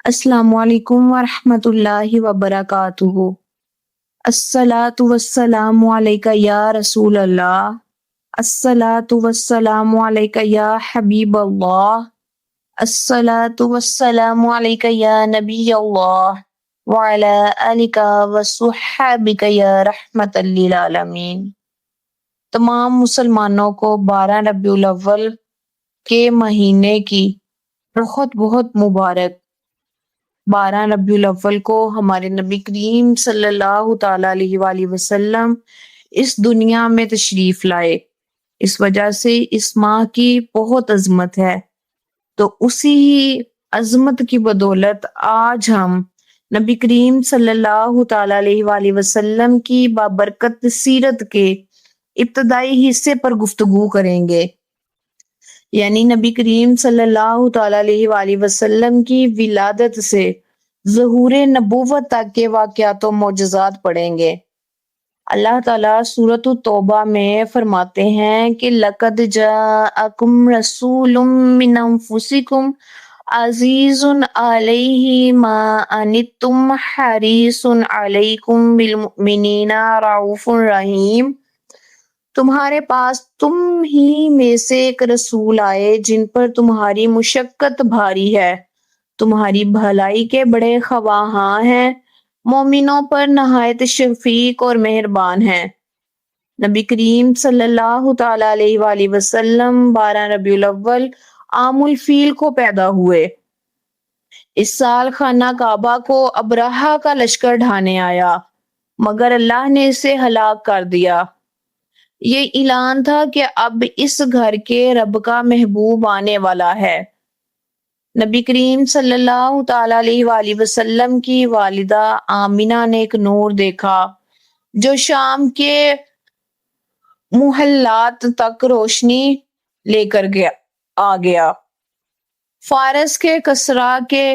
السلام علیکم ورحمۃ اللہ وبرکاتہ۔ الصلاۃ والسلام علیک یا رسول اللہ، الصلاۃ والسلام علیک یا حبیب اللہ، الصلاۃ والسلام علیک یا نبی اللہ، وعلی آلک وصحبک یا رحمت للعالمین۔ تمام مسلمانوں کو 12 ربیع الاول کے مہینے کی بہت بہت مبارک۔ 12 ربیع الاول کو ہمارے نبی کریم صلی اللہ تعالیٰ علیہ وآلہ وسلم اس دنیا میں تشریف لائے، اس وجہ سے اس ماہ کی بہت عظمت ہے۔ تو اسی ہی عظمت کی بدولت آج ہم نبی کریم صلی اللہ تعالیٰ علیہ وآلہ وسلم کی بابرکت سیرت کے ابتدائی حصے پر گفتگو کریں گے، یعنی نبی کریم صلی اللہ تعالیٰ علیہ وآلہ وسلم کی ولادت سے ظہور نبوت تک کے واقعات و معجزات پڑھیں گے۔ اللہ تعالیٰ سورۃ التوبہ میں فرماتے ہیں کہ لَقَدْ جَاءَكُمْ رَسُولٌ مِّنْ أَنفُسِكُمْ عَزِيزٌ عَلَيْهِ مَا عَنِتُّمْ حَرِيصٌ عَلَيْكُمْ بِالْمُؤْمِنِينَ رَءُوفٌ رحیم۔ تمہارے پاس تم ہی میں سے ایک رسول آئے جن پر تمہاری مشقت بھاری ہے، تمہاری بھلائی کے بڑے خواہاں ہیں، مومنوں پر نہایت شفیق اور مہربان ہیں۔ نبی کریم صلی اللہ تعالیٰ علیہ وآلہ وسلم 12 ربیع الاول عام الفیل کو پیدا ہوئے۔ اس سال خانہ کعبہ کو ابرہہ کا لشکر ڈھانے آیا، مگر اللہ نے اسے ہلاک کر دیا۔ یہ اعلان تھا کہ اب اس گھر کے رب کا محبوب آنے والا ہے۔ نبی کریم صلی اللہ تعالیٰ علیہ وآلہ وسلم کی والدہ آمنہ نے ایک نور دیکھا جو شام کے محلات تک روشنی لے کر آ گیا۔ فارس کے کسریٰ کے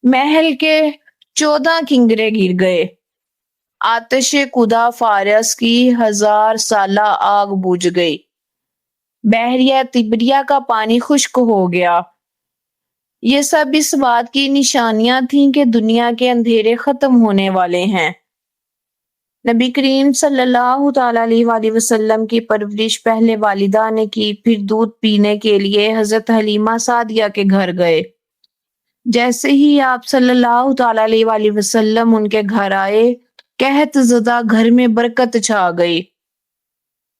محل کے 14 کنگرے گر گئے، آتش کدہ فارس کی 1000 سالہ آگ بجھ گئی، بحیرہ طبریہ کا پانی خشک ہو گیا۔ یہ سب اس بات کی نشانیاں تھیں کہ دنیا کے اندھیرے ختم ہونے والے ہیں۔ نبی کریم صلی اللہ تعالیٰ علیہ وآلہ وسلم کی پرورش پہلے والدہ نے کی، پھر دودھ پینے کے لیے حضرت حلیمہ سعدیہ کے گھر گئے۔ جیسے ہی آپ صلی اللہ تعالیٰ علیہ وآلہ وسلم ان کے گھر آئے، قحط زدہ گھر میں برکت چھا گئی۔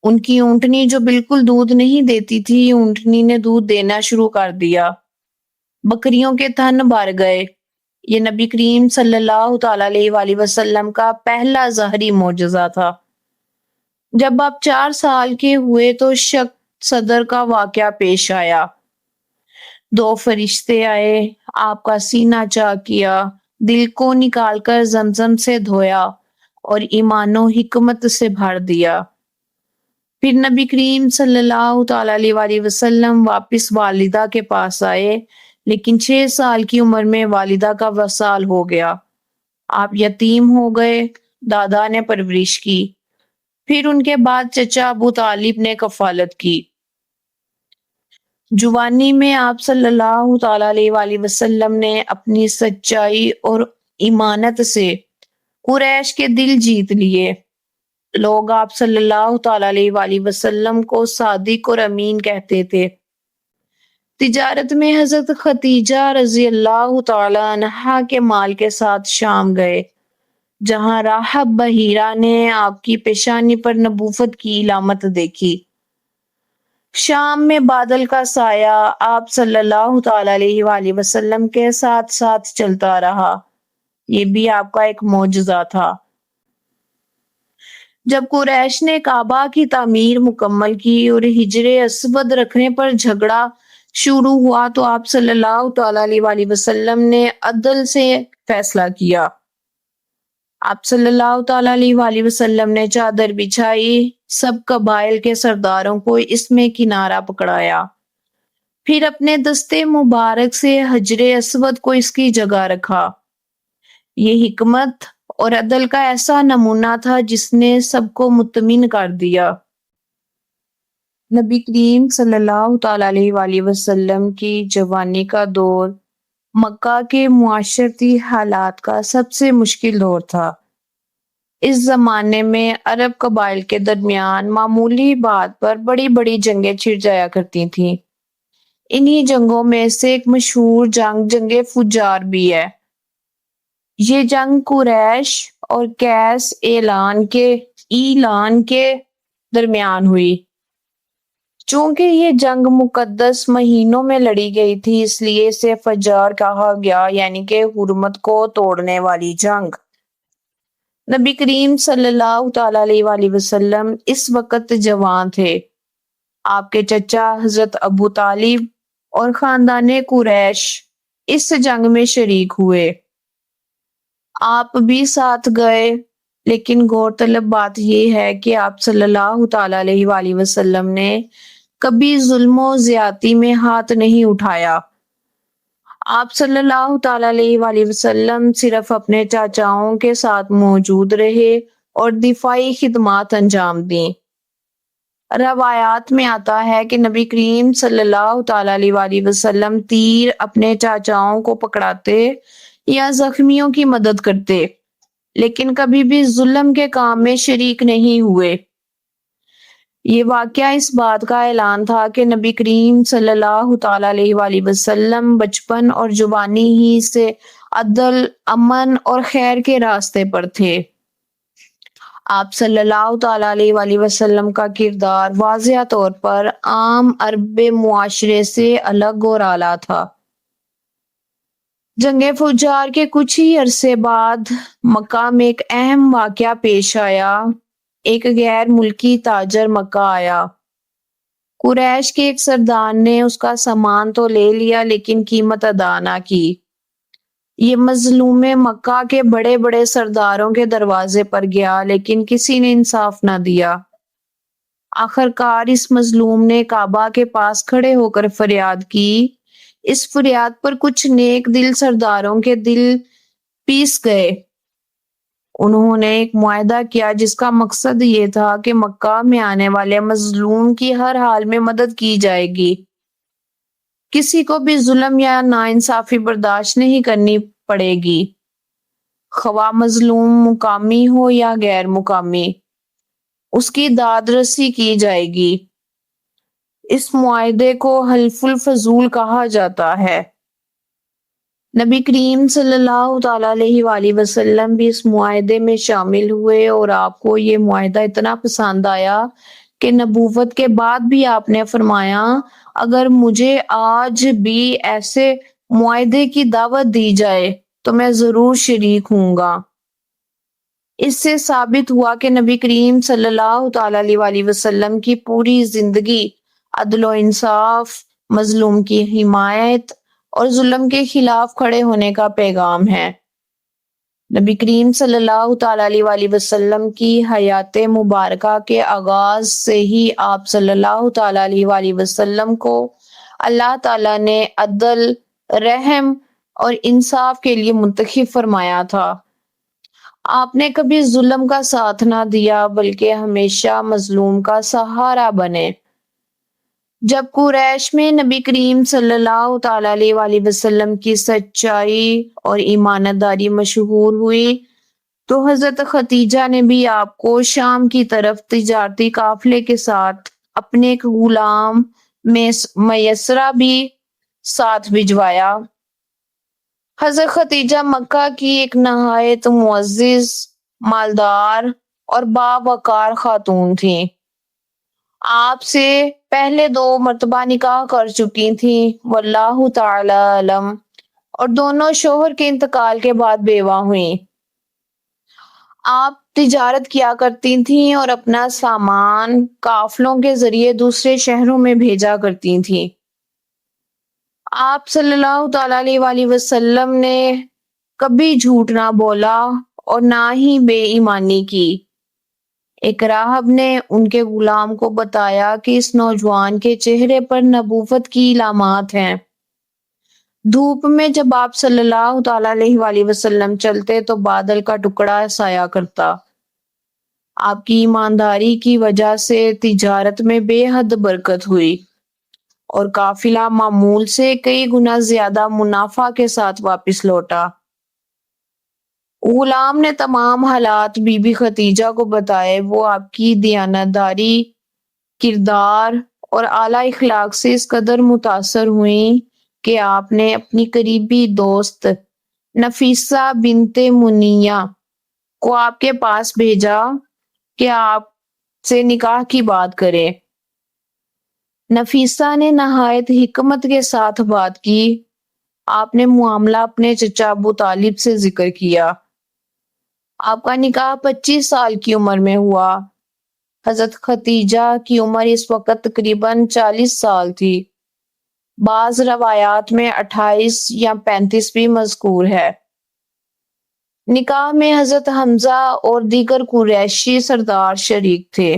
ان کی اونٹنی جو بالکل دودھ نہیں دیتی تھی، اونٹنی نے دودھ دینا شروع کر دیا، بکریوں کے تھن بھر گئے۔ یہ نبی کریم صلی اللہ تعالیٰ علیہ وآلہ وسلم کا پہلا ظاہری معجزہ تھا۔ جب آپ 4 سال کے ہوئے تو شق صدر کا واقعہ پیش آیا۔ 2 فرشتے آئے، آپ کا سینہ چاک کیا، دل کو نکال کر زمزم سے دھویا اور ایمان و حکمت سے بھر دیا۔ پھر نبی کریم صلی اللہ تعالیٰ علیہ وآلہ وسلم واپس والدہ کے پاس آئے، لیکن 6 سال کی عمر میں والدہ کا وصال ہو گیا۔ آپ یتیم ہو گئے، دادا نے پرورش کی، پھر ان کے بعد چچا ابو طالب نے کفالت کی۔ جوانی میں آپ صلی اللہ تعالیٰ علیہ وآلہ وسلم نے اپنی سچائی اور ایمانت سے قریش کے دل جیت لیے۔ لوگ آپ صلی اللہ تعالیٰ علیہ وآلہ وسلم کو صادق اور امین کہتے تھے۔ تجارت میں حضرت خدیجہ رضی اللہ تعالیٰ عنہا کے مال کے ساتھ شام گئے، جہاں راہب بحیرہ نے آپ کی پیشانی پر نبوت کی علامت دیکھی۔ شام میں بادل کا سایہ آپ صلی اللہ تعالیٰ علیہ وآلہ وسلم کے ساتھ ساتھ چلتا رہا، یہ بھی آپ کا ایک معجزہ تھا۔ جب قریش نے کعبہ کی تعمیر مکمل کی اور حجر اسود رکھنے پر جھگڑا شروع ہوا تو آپ صلی اللہ تعالیٰ علیہ وآلہ وسلم نے عدل سے فیصلہ کیا۔ آپ صلی اللہ تعالیٰ علیہ وآلہ وسلم نے چادر بچھائی، سب قبائل کے سرداروں کو اس میں کنارہ پکڑایا، پھر اپنے دستے مبارک سے حجر اسود کو اس کی جگہ رکھا۔ یہ حکمت اور عدل کا ایسا نمونہ تھا جس نے سب کو مطمئن کر دیا۔ نبی کریم صلی اللہ تعالیٰ علیہ وآلہ وسلم کی جوانی کا دور مکہ کے معاشرتی حالات کا سب سے مشکل دور تھا۔ اس زمانے میں عرب قبائل کے درمیان معمولی بات پر بڑی بڑی جنگیں چھڑ جایا کرتی تھیں۔ انہی جنگوں میں سے ایک مشہور جنگ فجار بھی ہے۔ یہ جنگ قریش اور قیس ایلان کے درمیان ہوئی۔ چونکہ یہ جنگ مقدس مہینوں میں لڑی گئی تھی، اس لیے اسے فجار کہا گیا، یعنی کہ حرمت کو توڑنے والی جنگ۔ نبی کریم صلی اللہ تعالی علیہ وآلہ وسلم اس وقت جوان تھے۔ آپ کے چچا حضرت ابو طالب اور خاندان قریش اس جنگ میں شریک ہوئے۔ آپ بھی ساتھ گئے، لیکن غور طلب بات یہ ہے کہ آپ صلی اللہ تعالی علیہ وآلہ وسلم نے کبھی ظلم و زیادتی میں ہاتھ نہیں اٹھایا۔ آپ صلی اللہ تعالی علیہ وآلہ وسلم صرف اپنے چاچاؤں کے ساتھ موجود رہے اور دفاعی خدمات انجام دیں۔ روایات میں آتا ہے کہ نبی کریم صلی اللہ تعالی علیہ وآلہ وسلم تیر اپنے چاچاؤں کو پکڑاتے یا زخمیوں کی مدد کرتے، لیکن کبھی بھی ظلم کے کام میں شریک نہیں ہوئے۔ یہ واقعہ اس بات کا اعلان تھا کہ نبی کریم صلی اللہ تعالی علیہ وآلہ وسلم بچپن اور جوانی ہی سے عدل، امن اور خیر کے راستے پر تھے۔ آپ صلی اللہ تعالی علیہ وآلہ وسلم کا کردار واضح طور پر عام عرب معاشرے سے الگ اور اعلیٰ تھا۔ جنگ فجار کے کچھ ہی عرصے بعد مکہ میں ایک اہم واقعہ پیش آیا۔ ایک غیر ملکی تاجر مکہ آیا۔ قریش کے ایک سردار نے اس کا سامان تو لے لیا، لیکن قیمت ادا نہ کی۔ یہ مظلوم مکہ کے بڑے بڑے سرداروں کے دروازے پر گیا، لیکن کسی نے انصاف نہ دیا۔ آخر کار اس مظلوم نے کعبہ کے پاس کھڑے ہو کر فریاد کی۔ اس فریاد پر کچھ نیک دل سرداروں کے دل پیس گئے۔ انہوں نے ایک معاہدہ کیا جس کا مقصد یہ تھا کہ مکہ میں آنے والے مظلوم کی ہر حال میں مدد کی جائے گی۔ کسی کو بھی ظلم یا ناانصافی برداشت نہیں کرنی پڑے گی، خواہ مظلوم مقامی ہو یا غیر مقامی، اس کی داد رسی کی جائے گی۔ اس معاہدے کو حلف الفضول کہا جاتا ہے۔ نبی کریم صلی اللہ تعالی علیہ وآلہ وسلم بھی اس معاہدے میں شامل ہوئے، اور آپ کو یہ معاہدہ اتنا پسند آیا کہ نبوت کے بعد بھی آپ نے فرمایا، اگر مجھے آج بھی ایسے معاہدے کی دعوت دی جائے تو میں ضرور شریک ہوں گا۔ اس سے ثابت ہوا کہ نبی کریم صلی اللہ تعالی علیہ وآلہ وسلم کی پوری زندگی عدل و انصاف، مظلوم کی حمایت اور ظلم کے خلاف کھڑے ہونے کا پیغام ہے۔ نبی کریم صلی اللہ تعالی علیہ وآلہ وسلم کی حیات مبارکہ کے آغاز سے ہی آپ صلی اللہ تعالی علیہ وآلہ وسلم کو اللہ تعالی نے عدل، رحم اور انصاف کے لیے منتخب فرمایا تھا۔ آپ نے کبھی ظلم کا ساتھ نہ دیا، بلکہ ہمیشہ مظلوم کا سہارا بنے۔ جب قریش میں نبی کریم صلی اللہ تعالی علیہ وآلہ وسلم کی سچائی اور ایمانداری مشہور ہوئی، تو حضرت خدیجہ نے بھی آپ کو شام کی طرف تجارتی قافلے کے ساتھ اپنے ایک غلام میسرہ بھی ساتھ بھجوایا۔ حضرت خدیجہ مکہ کی ایک نہایت معزز، مالدار اور باوقار خاتون تھیں۔ آپ سے پہلے 2 مرتبہ نکاح کر چکی تھیں، واللہ تعالی علم، اور دونوں شوہر کے انتقال کے بعد بیوہ ہوئیں۔ آپ تجارت کیا کرتی تھیں اور اپنا سامان قافلوں کے ذریعے دوسرے شہروں میں بھیجا کرتی تھیں۔ آپ صلی اللہ تعالی علیہ وآلہ وسلم نے کبھی جھوٹ نہ بولا اور نہ ہی بے ایمانی کی۔ ایک راہب نے ان کے غلام کو بتایا کہ اس نوجوان کے چہرے پر نبوت کی علامات ہیں۔ دھوپ میں جب آپ صلی اللہ تعالی علیہ وآلہ وسلم چلتے تو بادل کا ٹکڑا سایہ کرتا۔ آپ کی ایمانداری کی وجہ سے تجارت میں بے حد برکت ہوئی۔ اور قافلہ معمول سے کئی گنا زیادہ منافع کے ساتھ واپس لوٹا۔ غلام نے تمام حالات بی بی خدیجہ کو بتائے۔ وہ آپ کی دیانتداری، کردار اور اعلی اخلاق سے اس قدر متاثر ہوئیں کہ آپ نے اپنی قریبی دوست نفیسہ بنت منیہ کو آپ کے پاس بھیجا کہ آپ سے نکاح کی بات کرے۔ نفیسہ نے نہایت حکمت کے ساتھ بات کی۔ آپ نے معاملہ اپنے چچا ابو طالب سے ذکر کیا۔ آپ کا نکاح 25 سال کی عمر میں ہوا۔ حضرت خدیجہ کی عمر اس وقت تقریباً 40 سال تھی۔ بعض روایات میں 28 یا 35 بھی مذکور ہے۔ نکاح میں حضرت حمزہ اور دیگر قریشی سردار شریک تھے۔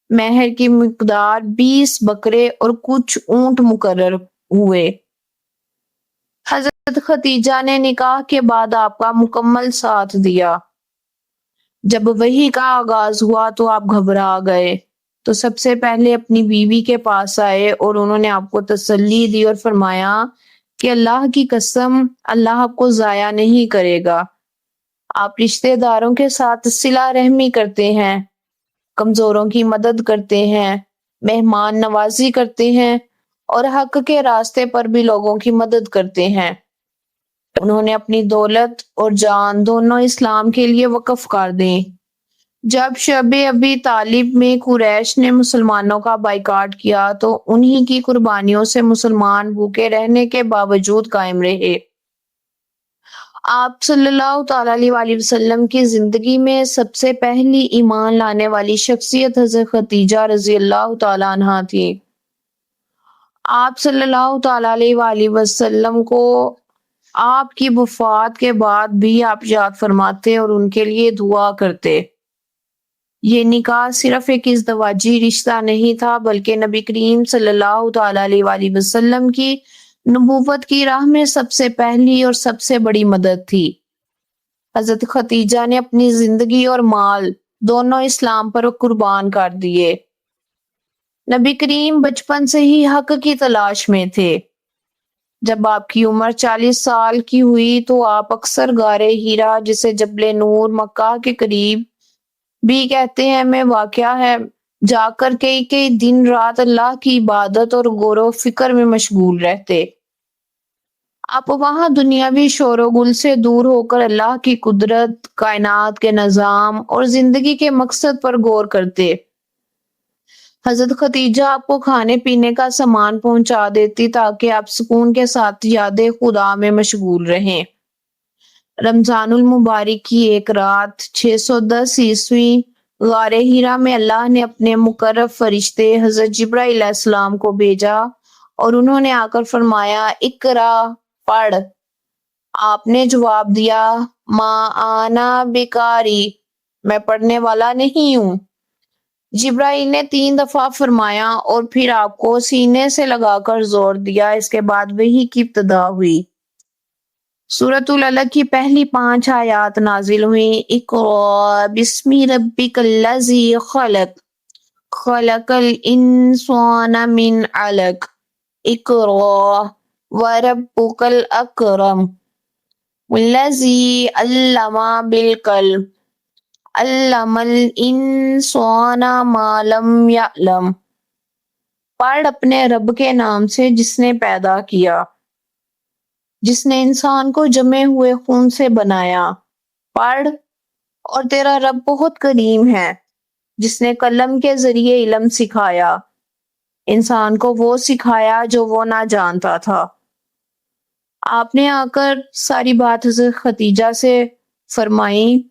مہر کی مقدار 20 بکرے اور کچھ اونٹ مقرر ہوئے۔ حضرت خدیجہ نے نکاح کے بعد آپ کا مکمل ساتھ دیا۔ جب وحی کا آغاز ہوا تو آپ گھبرا گئے، تو سب سے پہلے اپنی بیوی کے پاس آئے اور انہوں نے آپ کو تسلی دی اور فرمایا کہ اللہ کی قسم، اللہ آپ کو ضائع نہیں کرے گا۔ آپ رشتہ داروں کے ساتھ صلہ رحمی کرتے ہیں، کمزوروں کی مدد کرتے ہیں، مہمان نوازی کرتے ہیں اور حق کے راستے پر بھی لوگوں کی مدد کرتے ہیں۔ انہوں نے اپنی دولت اور جان دونوں اسلام کے لیے وقف کر دیں۔ جب شب ابی طالب میں قریش نے مسلمانوں کا بائیکاٹ کیا تو انہی کی قربانیوں سے مسلمان بھوکے رہنے کے باوجود قائم رہے۔ آپ صلی اللہ تعالیٰ علیہ وسلم کی زندگی میں سب سے پہلی ایمان لانے والی شخصیت حضرت خدیجہ رضی اللہ تعالیٰ عنہا تھی۔ آپ صلی اللہ تعالیٰ علیہ وسلم کو آپ کی وفات کے بعد بھی آپ یاد فرماتے اور ان کے لیے دعا کرتے۔ یہ نکاح صرف ایک ازدواجی رشتہ نہیں تھا، بلکہ نبی کریم صلی اللہ تعالیٰ علیہ وسلم کی نبوت کی راہ میں سب سے پہلی اور سب سے بڑی مدد تھی۔ حضرت خدیجہ نے اپنی زندگی اور مال دونوں اسلام پر قربان کر دیے۔ نبی کریم بچپن سے ہی حق کی تلاش میں تھے۔ جب آپ کی عمر 40 سال کی ہوئی تو آپ اکثر غار ہیرا، جسے جبل نور مکہ کے قریب بھی کہتے ہیں، میں واقع ہے، جا کر کئی کئی دن رات اللہ کی عبادت اور غور و فکر میں مشغول رہتے۔ آپ وہاں دنیاوی شور و گل سے دور ہو کر اللہ کی قدرت، کائنات کے نظام اور زندگی کے مقصد پر غور کرتے۔ حضرت خدیجہ آپ کو کھانے پینے کا سامان پہنچا دیتی تاکہ آپ سکون کے ساتھ یاد خدا میں مشغول رہیں۔ رمضان المبارک کی ایک رات 610 عیسوی غار ہیرا میں اللہ نے اپنے مقرب فرشتے حضرت جبرائیل علیہ السلام کو بھیجا اور انہوں نے آ کر فرمایا، اقرا، پڑھ۔ آپ نے جواب دیا، ما آنا بقاری، میں پڑھنے والا نہیں ہوں۔ جبرائیل نے 3 دفعہ فرمایا اور پھر آپ کو سینے سے لگا کر زور دیا۔ اس کے بعد وحی کی ابتدا ہوئی۔ سورۃ العلق کی پہلی 5 آیات نازل ہوئیں۔ اقرأ بسم ربک الذی خلق، خلق الانسان من علق، اقرأ وربک الاکرم، الذی علم بالقلم، علم الانسان ما لم یعلم۔ پڑھ اپنے رب کے نام سے جس نے پیدا کیا، جس نے انسان کو جمے ہوئے خون سے بنایا۔ پڑھ، اور تیرا رب بہت کریم ہے، جس نے قلم کے ذریعے علم سکھایا، انسان کو وہ سکھایا جو وہ نہ جانتا تھا۔ آپ نے آ کر ساری بات حضرت خدیجہ سے فرمائی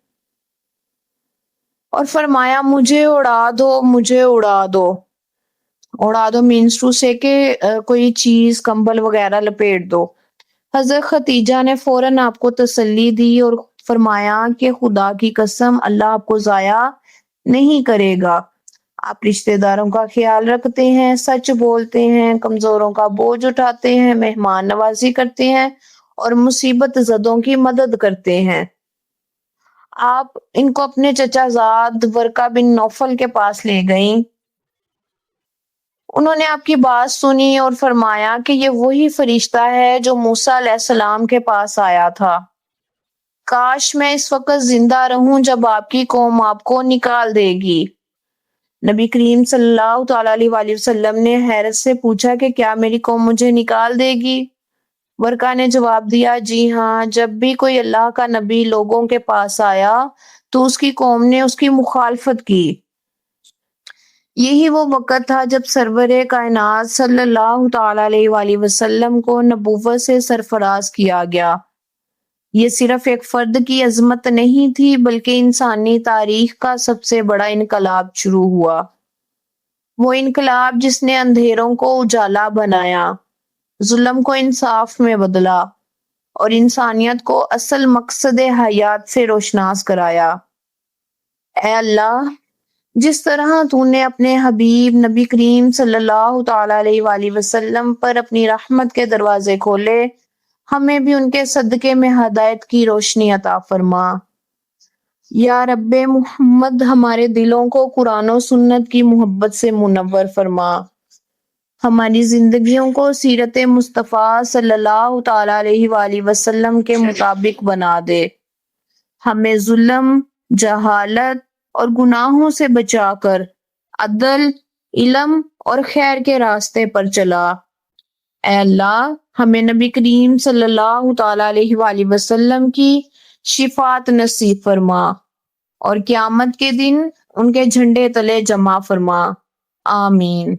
اور فرمایا، مجھے اڑا دو، مجھے اڑا دو۔ اڑا دو مینس ٹو سے کہ کوئی چیز، کمبل وغیرہ لپیٹ دو۔ حضرت خدیجہ نے فوراً آپ کو تسلی دی اور فرمایا کہ خدا کی قسم، اللہ آپ کو ضائع نہیں کرے گا۔ آپ رشتہ داروں کا خیال رکھتے ہیں، سچ بولتے ہیں، کمزوروں کا بوجھ اٹھاتے ہیں، مہمان نوازی کرتے ہیں اور مصیبت زدوں کی مدد کرتے ہیں۔ آپ ان کو اپنے چچا زاد ورقہ بن نوفل کے پاس لے گئیں انہوں نے آپ کی بات سنی اور فرمایا کہ یہ وہی فرشتہ ہے جو موسیٰ علیہ السلام کے پاس آیا تھا۔ کاش میں اس وقت زندہ رہوں جب آپ کی قوم آپ کو نکال دے گی۔ نبی کریم صلی اللہ تعالیٰ علیہ وآلہ وسلم نے حیرت سے پوچھا کہ کیا میری قوم مجھے نکال دے گی؟ ورقہ نے جواب دیا، جی ہاں، جب بھی کوئی اللہ کا نبی لوگوں کے پاس آیا تو اس کی قوم نے اس کی مخالفت کی۔ یہی وہ وقت تھا جب سرور کائنات صلی اللہ تعالیٰ علیہ وآلہ وسلم کو نبوت سے سرفراز کیا گیا۔ یہ صرف ایک فرد کی عظمت نہیں تھی بلکہ انسانی تاریخ کا سب سے بڑا انقلاب شروع ہوا۔ وہ انقلاب جس نے اندھیروں کو اجالا بنایا، ظلم کو انصاف میں بدلا اور انسانیت کو اصل مقصد حیات سے روشناس کرایا۔ اے اللہ، جس طرح تو نے اپنے حبیب نبی کریم صلی اللہ تعالیٰ علیہ وآلہ وسلم پر اپنی رحمت کے دروازے کھولے، ہمیں بھی ان کے صدقے میں ہدایت کی روشنی عطا فرما۔ یا رب محمد، ہمارے دلوں کو قرآن و سنت کی محبت سے منور فرما، ہماری زندگیوں کو سیرت مصطفیٰ صلی اللہ تعالیٰ علیہ وآلہ وسلم کے مطابق بنا دے، ہمیں ظلم، جہالت اور گناہوں سے بچا کر عدل، علم اور خیر کے راستے پر چلا۔ اے اللہ، ہمیں نبی کریم صلی اللہ تعالیٰ علیہ وآلہ وسلم کی شفاعت نصیب فرما اور قیامت کے دن ان کے جھنڈے تلے جمع فرما۔ آمین۔